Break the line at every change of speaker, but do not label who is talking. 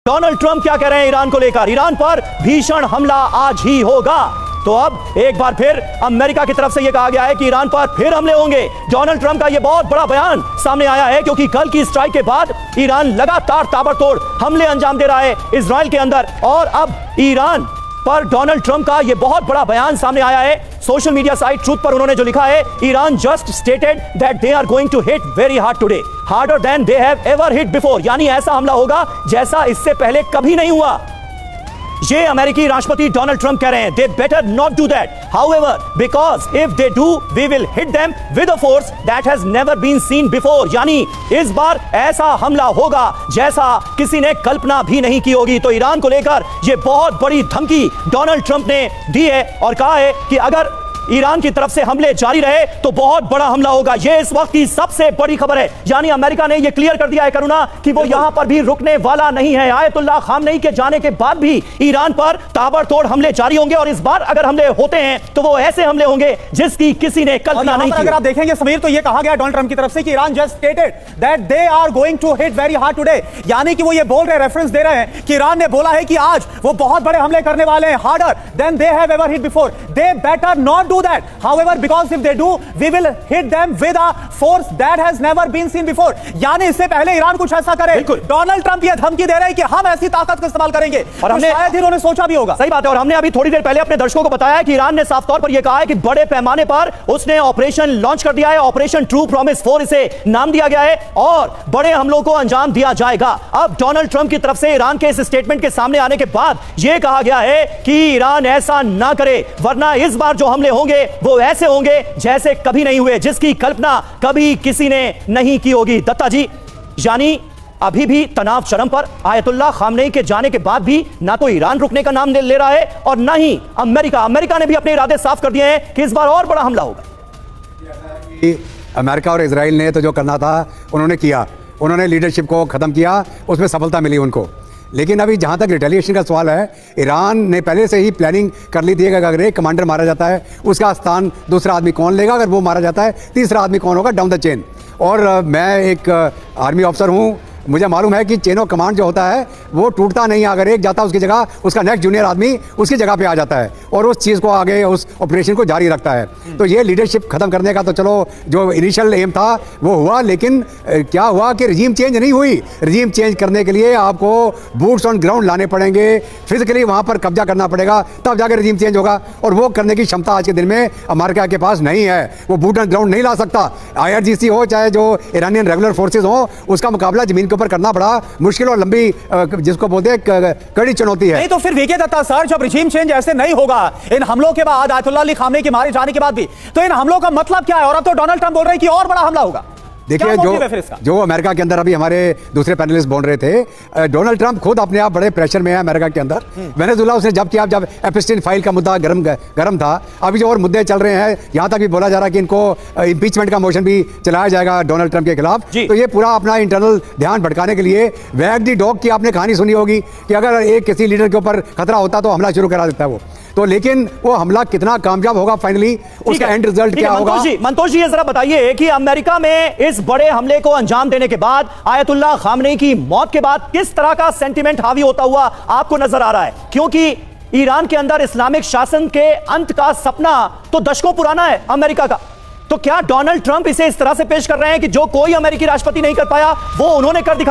Donald Trump क्या कह रहे हैं ईरान को लेकर? ईरान पर भीषण हमला आज ही होगा। तो अब एक बार फिर अमेरिका की तरफ से यह कहा गया है कि ईरान पर फिर हमले होंगे। डोनाल्ड ट्रंप का यह बहुत बड़ा बयान सामने आया है क्योंकि कल की स्ट्राइक के बाद ईरान लगातार ताबड़तोड़ हमले अंजाम दे रहा है इजराइल के अंदर, और अब ईरान पर डोनाल्ड ट्रंप का यह बहुत बड़ा बयान सामने आया है। सोशल मीडिया साइट ट्रूथ पर उन्होंने जो लिखा है, Iran just stated that they are going to hit very hard today, harder than they have ever hit before. यानी ऐसा हमला होगा जैसा इससे पहले कभी नहीं हुआ। ये अमेरिकी राष्ट्रपति डोनाल्ड ट्रंप कह रहे हैं। They better not do that, however, because if they do we will hit them with a force that has never been seen before. यानी इस बार ऐसा हमला होगा जैसा किसी ने कल्पना भी नहीं की होगी। तो ईरान को लेकर यह बहुत बड़ी धमकी डोनाल्ड ट्रंप ने दी है और कहा है कि अगर ईरान की तरफ से हमले जारी रहे तो बहुत बड़ा हमला होगा। यह इस वक्त की सबसे बड़ी खबर है। यानी अमेरिका ने यह क्लियर कर दिया है करुणा कि वो यहां पर भी रुकने वाला नहीं है। आयतुल्लाह खामनेई के जाने के बाद भी ईरान पर ताबड़तोड़ हमले जारी होंगे और इस बार अगर हमले होते हैं तो वो ऐसे हमले होंगे जिसकी किसी ने कल्पना नहीं की।
अगर आप देखेंगे समीर, तो यह कहा गया डोनाल्ड ट्रंप की तरफ से कि Iran just stated that they are going to hit very hard today. यानी कि वो ये बोल रहे हैं, रेफरेंस दे रहे हैं कि ईरान ने बोला है कि आज वो बहुत बड़े हमले करने वाले हैं, harder than they have ever hit before. They better not do that, however, because if they do we will hit them with a force that has never been seen before। यानी इससे पहले ईरान कुछ ऐसा करे, Donald Trump ये धमकी दे रहे हैं कि हम ऐसी ताकत का इस्तेमाल करेंगे, और हमने शायद ही उन्होंने सोचा भी होगा।
सही बात है। और हमने अभी थोड़ी देर पहले अपने दर्शकों को बताया कि ईरान ने साफ तौर पर यह कहा है कि बड़े पैमाने पर उसने ऑपरेशन लॉन्च कर दिया है। ऑपरेशन ट्रू प्रॉमिस 4 इसे नाम दिया गया है और बड़े हमलों को अंजाम दिया जाएगा। अब डोनाल्ड ट्रंप की तरफ से ईरान के इस स्टेटमेंट के सामने आने के बाद यह कहा गया है कि ईरान ऐसा ना करे, वरना इस बार जो हमले होंगे वो ऐसे होंगे जैसे कभी नहीं हुए, जिसकी कल्पना कभी किसी ने नहीं की होगी। दत्ता जी, यानी अभी भी तनाव चरम पर, आयतुल्लाह खामनेई के जाने के बाद भी ना तो ईरान रुकने का नाम ले रहा है और ना ही अमेरिका ने भी अपने इरादे साफ कर दिए हैं कि इस बार और बड़ा हमला होगा।
अमेरिका और इजराइल ने तो जो करना था उन्होंने किया, उन्होंने लीडरशिप को खत्म किया, उसमें सफलता मिली उनको। लेकिन अभी जहाँ तक रिटेलिएशन का सवाल है, ईरान ने पहले से ही प्लानिंग कर ली थी कि अगर एक कमांडर मारा जाता है उसका स्थान दूसरा आदमी कौन लेगा, अगर वो मारा जाता है तीसरा आदमी कौन होगा डाउन द चेन। और मैं एक आर्मी ऑफिसर हूँ, मुझे मालूम है कि चेन ऑफ कमांड जो होता है वो टूटता नहीं है। अगर एक जाता है उसकी जगह उसका नेक्स्ट जूनियर आदमी उसकी जगह पे आ जाता है और उस चीज़ को आगे उस ऑपरेशन को जारी रखता है। तो ये लीडरशिप खत्म करने का तो चलो जो इनिशियल एम था वो हुआ, लेकिन क्या हुआ कि रजीम चेंज नहीं हुई। रजीम चेंज करने के लिए आपको बूट्स ऑन ग्राउंड लाने पड़ेंगे, फिजिकली वहाँ पर कब्जा करना पड़ेगा, तब जाकर रजीम चेंज होगा। और वो करने की क्षमता आज के दिन में अमेरिका के पास नहीं है। वो बूट ऑन ग्राउंड नहीं ला सकता। IRGC हो चाहे जो ईरानियन रेगुलर फोर्सेज हो, उसका मुकाबला जमीन के ऊपर करना बड़ा मुश्किल और लंबी, जिसको बोलते हैं कड़ी चुनौती है।
नहीं तो फिर वीके दत्ता सर, जब रिजीम चेंज ऐसे नहीं होगा इन हमलों के बाद, आयतुल्लाह अली खामनेई के मारे जाने के बाद भी, तो इन हमलों का मतलब क्या है? और अब तो डोनाल्ड ट्रंप बोल रहे हैं कि और बड़ा हमला होगा।
देखिए, जो अमेरिका के अंदर अभी हमारे दूसरे पैनलिस्ट बोल रहे थे, डोनाल्ड ट्रंप खुद अपने आप बड़े प्रेशर में है अमेरिका के अंदर। वेनेजुएला उसने जब किया, जब एपस्टीन फाइल का मुद्दा गरम था। अभी जो और मुद्दे चल रहे हैं, यहाँ तक भी बोला जा रहा है कि इनको इम्पीचमेंट का मोशन भी चलाया जाएगा डोनाल्ड ट्रंप के खिलाफ। तो ये पूरा अपना इंटरनल ध्यान भटकाने के लिए, वैग दी डॉग की आपने कहानी सुनी होगी कि अगर एक किसी लीडर के ऊपर खतरा होता तो हमला शुरू करा देता है वो। तो लेकिन वो हमला कितना कामयाब होगा, फाइनली उसका एंड रिजल्ट क्या होगा?
मंतोष जी, जरा बताइए कि अमेरिका में इस बड़े हमले को अंजाम देने के बाद, आयतुल्लाह खामनेई की मौत के बाद किस तरह का सेंटीमेंट हावी होता हुआ आपको नजर आ रहा है? क्योंकि ईरान के अंदर इस्लामिक शासन के अंत का सपना तो दशकों पुराना है अमेरिका का। तो क्या डोनाल्ड ट्रंप इसे इस तरह से पेश कर रहे हैं कि जो कोई अमेरिकी राष्ट्रपति नहीं कर पाया वो उन्होंने कर दिखाया?